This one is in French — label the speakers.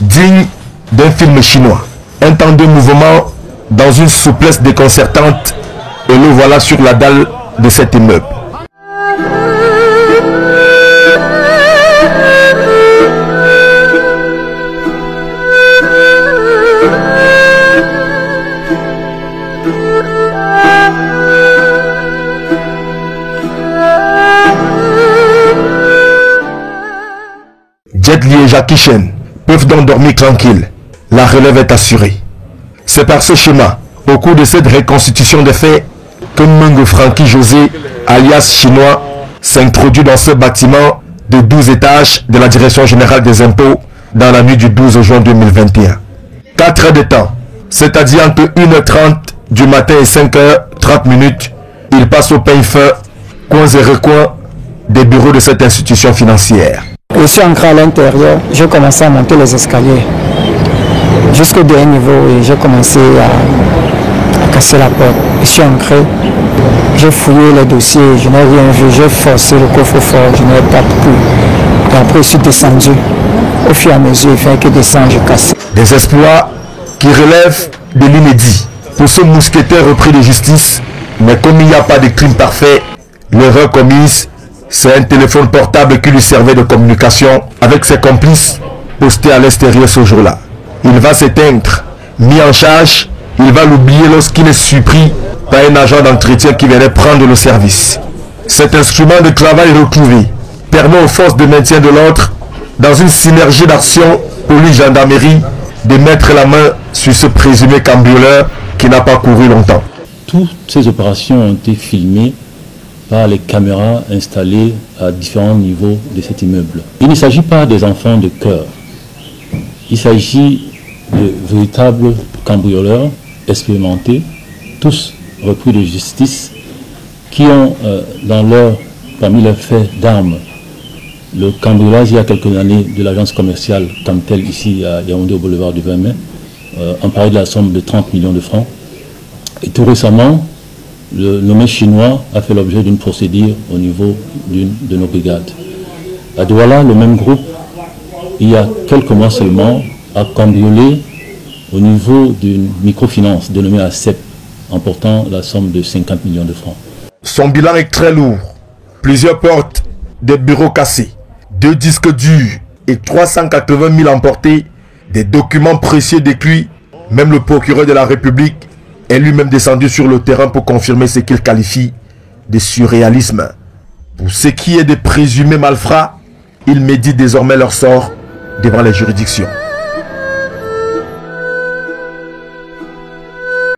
Speaker 1: Digne d'un film chinois. Un temps de mouvement dans une souplesse déconcertante et le voilà sur la dalle de cet immeuble. Jet Li et Jackie Chan peuvent donc dormir tranquilles. La relève est assurée. C'est par ce schéma, au cours de cette reconstitution des faits, que Mungo Frankie José, alias Chinois, s'introduit dans ce bâtiment de 12 étages de la Direction Générale des Impôts dans la nuit du 12 juin 2021. 4 heures de temps, c'est-à-dire entre 1h30 du matin et 5h30, il passe au peigne fin, coins et recoins des bureaux de cette institution financière.
Speaker 2: Je suis entré à l'intérieur, j'ai commencé à monter les escaliers jusqu'au dernier niveau et j'ai commencé à casser la porte. Je suis entré, j'ai fouillé les dossiers, je n'ai rien vu, j'ai forcé le coffre-fort, je n'ai pas pu. Et après je suis descendu. Au fur et à mesure, il fait que descendre, je casse.
Speaker 1: Des exploits qui relèvent de l'inédit pour ce mousquetaire repris de justice, mais comme il n'y a pas de crime parfait, l'erreur commise, c'est un téléphone portable qui lui servait de communication avec ses complices postés à l'extérieur ce jour-là. Il va s'éteindre. Mis en charge, il va l'oublier lorsqu'il est surpris par un agent d'entretien qui viendrait prendre le service. Cet instrument de travail retrouvé permet aux forces de maintien de l'ordre, dans une synergie d'action police-gendarmerie, de mettre la main sur ce présumé cambrioleur qui n'a pas couru longtemps.
Speaker 3: Toutes ces opérations ont été filmées par les caméras installées à différents niveaux de cet immeuble. Il ne s'agit pas des enfants de cœur. Il s'agit de véritables cambrioleurs expérimentés, tous repris de justice, qui ont parmi leurs faits d'armes, le cambriolage il y a quelques années de l'agence commerciale Camtel ici à Yaoundé au boulevard du 20 mai, emparé de la somme de 30 millions de francs. Et tout récemment, le nommé chinois a fait l'objet d'une procédure au niveau d'une de nos brigades. À Douala, le même groupe, il y a quelques mois seulement, a cambriolé au niveau d'une microfinance dénommée ACEP, emportant la somme de 50 millions de francs.
Speaker 1: Son bilan est très lourd. Plusieurs portes, des bureaux cassés, 2 disques durs et 380 000 emportés, des documents précieux détruits. Même le procureur de la République est lui-même descendu sur le terrain pour confirmer ce qu'il qualifie de surréalisme. Pour ce qui est des présumés malfrats, ils méditent désormais leur sort devant les juridictions.